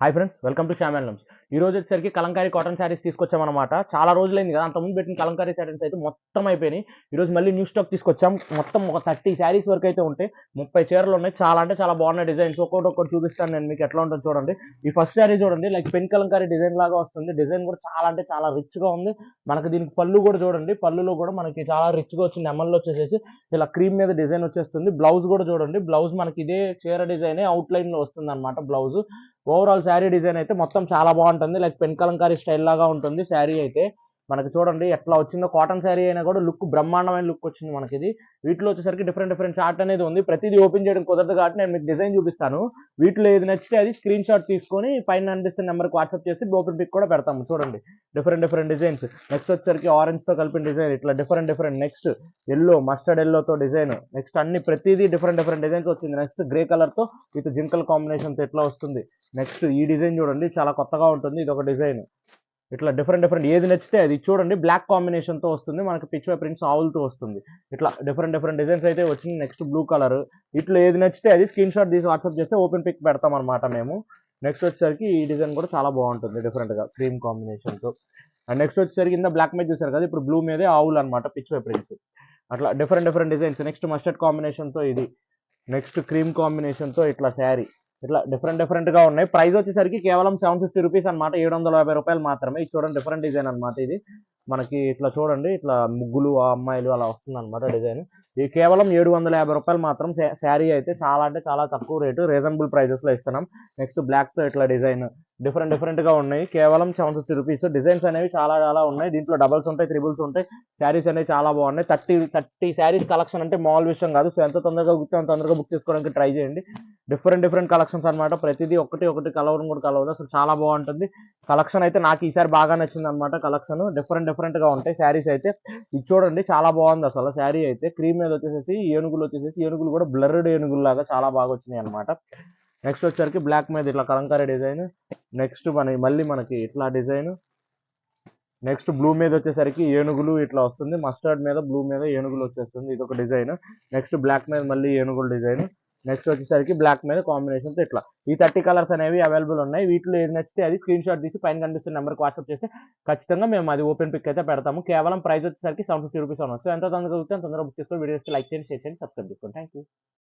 Hi friends, welcome to Shyam lumps. ఈ రోజు వచ్చేసరికి కలంకారీ కాటన్ శారీస్ తీసుకొచ్చామన్నమాట. చాలా రోజులైంది కదా, అంతకుముందు పెట్టిన కలంకారీ శారీస్ అయితే మొత్తం అయిపోయినాయి. ఈ రోజు మళ్ళీ న్యూ స్టాక్ తీసుకొచ్చాం. మొత్తం ఒక 30 శారీస్ వరకు అయితే ఉంటాయి. 30 చీరలు ఉన్నాయి. చాలా అంటే చాలా బాగున్నాయి డిజైన్స్. ఒక్కొక్కటి చూపిస్తాను నేను మీకు ఎట్లా ఉంటుందో చూడండి. ఈ ఫస్ట్ శారీ చూడండి, లైక్ పెన్ కలంకారీ డిజైన్ లాగా వస్తుంది. డిజైన్ కూడా చాలా అంటే చాలా రిచ్ గా ఉంది. మనకి దీనికి పళ్ళు కూడా చూడండి, పళ్ళులో కూడా మనకి చాలా రిచ్ గా వచ్చింది. నెమల్లో వచ్చేసేసి ఇలా క్రీమ్ మీద డిజైన్ వచ్చేస్తుంది. బ్లౌజ్ కూడా చూడండి, బ్లౌజ్ మనకి ఇదే చీర డిజైన్ అవుట్ లైన్ లో వస్తుంది అనమాట బ్లౌజ్. ఓవరాల్ శారీ డిజైన్ అయితే మొత్తం చాలా బాగుంటుంది. లైక్ పెన్ కలంకారీ స్టైల్ లాగా ఉంటుంది శారీ అయితే. మనకి చూడండి ఎట్లా వచ్చిందో. కాటన్ శారీ అయినా కూడా లుక్ బ్రహ్మాండమైన లుక్ వచ్చింది మనకి ఇది. వీటిలో వచ్చేసరికి డిఫరెంట్ డిఫరెంట్ చార్ట్ అనేది ఉంది. ప్రతిదీ ఓపెన్ చేయడం కుదరదు కాబట్టి నేను మీకు డిజైన్ చూపిస్తాను. వీటిలో ఏది నచ్చితే అది స్క్రీన్ షాట్ తీసుకొని పైన అనిపిస్తున్న నెంబర్కి వాట్సాప్ చేసి ఓపెన్ పిక్ కూడా పెడతాము. చూడండి డిఫరెంట్ డిఫరెంట్ డిజైన్స్. నెక్స్ట్ వచ్చేసరికి ఆరెంజ్ తో కలిపిన డిజైన్, ఇట్లా different different. Next yellow, mustard ఎల్లోతో డిజైన్. నెక్స్ట్ అన్ని ప్రతిదీ డిఫరెంట్ డిఫరెంట్ డిజైన్స్ వచ్చింది. నెక్స్ట్ గ్రే కలర్ తో విత్ జింకల్ కాంబినేషన్ తో ఎట్లా వస్తుంది. నెక్స్ట్ ఈ డిజైన్ చూడండి, చాలా కొత్తగా ఉంటుంది. ఇది ఒక డిజైన్. ఇట్లా డిఫరెంట్ డిఫరెంట్ ఏది నచ్చితే అది. చూడండి బ్లాక్ కాంబినేషన్ తో వస్తుంది మనకి, పిచ్ వై ప్రింట్స్ ఆవులతో వస్తుంది. ఇట్లా డిఫరెంట్ డిఫరెంట్ డిజైన్స్ అయితే వచ్చింది. Next blue colour. ఇట్లా ఏది నచ్చితే అది స్క్రీన్ షాట్ తీసి వాట్సాప్ చేస్తే ఓపెన్ పిక్ పెడతాం అనమాట మేము. నెక్స్ట్ వచ్చేసరికి ఈ డిజైన్ కూడా చాలా బాగుంటుంది డిఫరెంట్ గా క్రీమ్ కాంబినేషన్ తో. అండ్ నెక్స్ట్ వచ్చేసరికి కింద బ్లాక్ మీద చూసారు కదా, ఇప్పుడు బ్లూ మీదే ఆవులు అనమాట, పిచ్ వై ప్రింట్స్. అట్లా different different designs. Next mustard combination తో ఇది. నెక్స్ట్ క్రీమ్ కాంబినేషన్ తో ఇట్లా శారీ. ఇట్లా డిఫరెంట్ డిఫరెంట్ గా ఉన్నాయి. ప్రైస్ వచ్చేసరికి కేవలం 750 రూపీస్ అనమాట, 750 రూపాయలు మాత్రమే. ఇది చూడండి డిఫరెంట్ డిజైన్ అనమాట ఇది. మనకి ఇట్లా చూడండి, ఇట్లా ముగ్గులు ఆ అమ్మాయిలు అలా వస్తుంది అనమాట డిజైన్. ఇది కేవలం 750 రూపాయలు మాత్రం. శారీ అయితే చాలా అంటే చాలా తక్కువ రేటు, రీజనబుల్ ప్రైజెస్ లో ఇస్తున్నాం. నెక్స్ట్ బ్లాక్ తో ఇట్లా డిజైన్ డిఫరెంట్ డిఫరెంట్ గా ఉన్నాయి. కేవలం 750 రూపీస్. డిజైన్స్ అనేవి చాలా చాలా ఉన్నాయి. దీంట్లో డబల్స్ ఉంటాయి, త్రిబుల్స్ ఉంటాయి. శారీస్ అనేవి చాలా బాగున్నాయి. 30 శారీస్ కలెక్షన్ అంటే మామూలు విషయం కాదు. సో ఎంత తొందరగా గుర్తు అంత తొందరగా బుక్ చేసుకోవడానికి ట్రై చేయండి. డిఫరెంట్ డిఫరెంట్ కలెక్షన్స్ అనమాట. ప్రతిదీ ఒకటి ఒకటి కలవడం కూడా కలవదు, అసలు చాలా బాగుంటుంది కలెక్షన్ అయితే. నాకు ఈసారి బాగా నచ్చింది అనమాట కలెక్షన్. డిఫరెంట్ డిఫరెంట్ గా ఉంటాయి శారీస్ అయితే. ఇది చూడండి చాలా బాగుంది అసలు శారీ అయితే. క్రీమ్ మీద వచ్చేసేసి ఏనుగులు కూడా బ్లర్డ్ ఏనుగులు లాగా చాలా బాగా వచ్చినాయి అనమాట. నెక్స్ట్ వచ్చరికి బ్లాక్ మీద ఇట్లా కలంకారీ డిజైన్. నెక్స్ట్ మళ్ళీ మనకి ఇట్లా డిజైన్. నెక్స్ట్ బ్లూ మీద వచ్చేసరికి ఏనుగులు ఇట్లా వస్తుంది. మస్టర్డ్ మీద బ్లూ మీద ఏనుగులు వచ్చేస్తుంది, ఇది ఒక డిజైన్. నెక్స్ట్ బ్లాక్ మీద మళ్ళీ ఏనుగుల డిజైన్. నెక్స్ట్ వచ్చేసరికి బ్లాక్ మీద కాంబినేషన్ తో ఇట్లా ఈ 30 కలర్స్ అనేవి అవైలబుల్ ఉన్నాయి. వీటిలో ఏది నచ్చితే అది స్క్రీన్ షాట్ తీసి పైన కనిపిస్తున్న నెంబర్కి వాట్సాప్ చేస్తే ఖచ్చితంగా మేము అది ఓపెన్ పిక్ అయితే పెడతాము. కేవలం ప్రైస్ వచ్చేసరికి 750 రూపీస్ అవ్వచ్చు. ఎంత తొందరగా అంత తొందరగా బుక్ చేసుకొని వీడియోస్ లైక్ చేయండి, షేర్ చేయండి, సబ్స్క్రైబ్ చేసుకోండి. Thank you.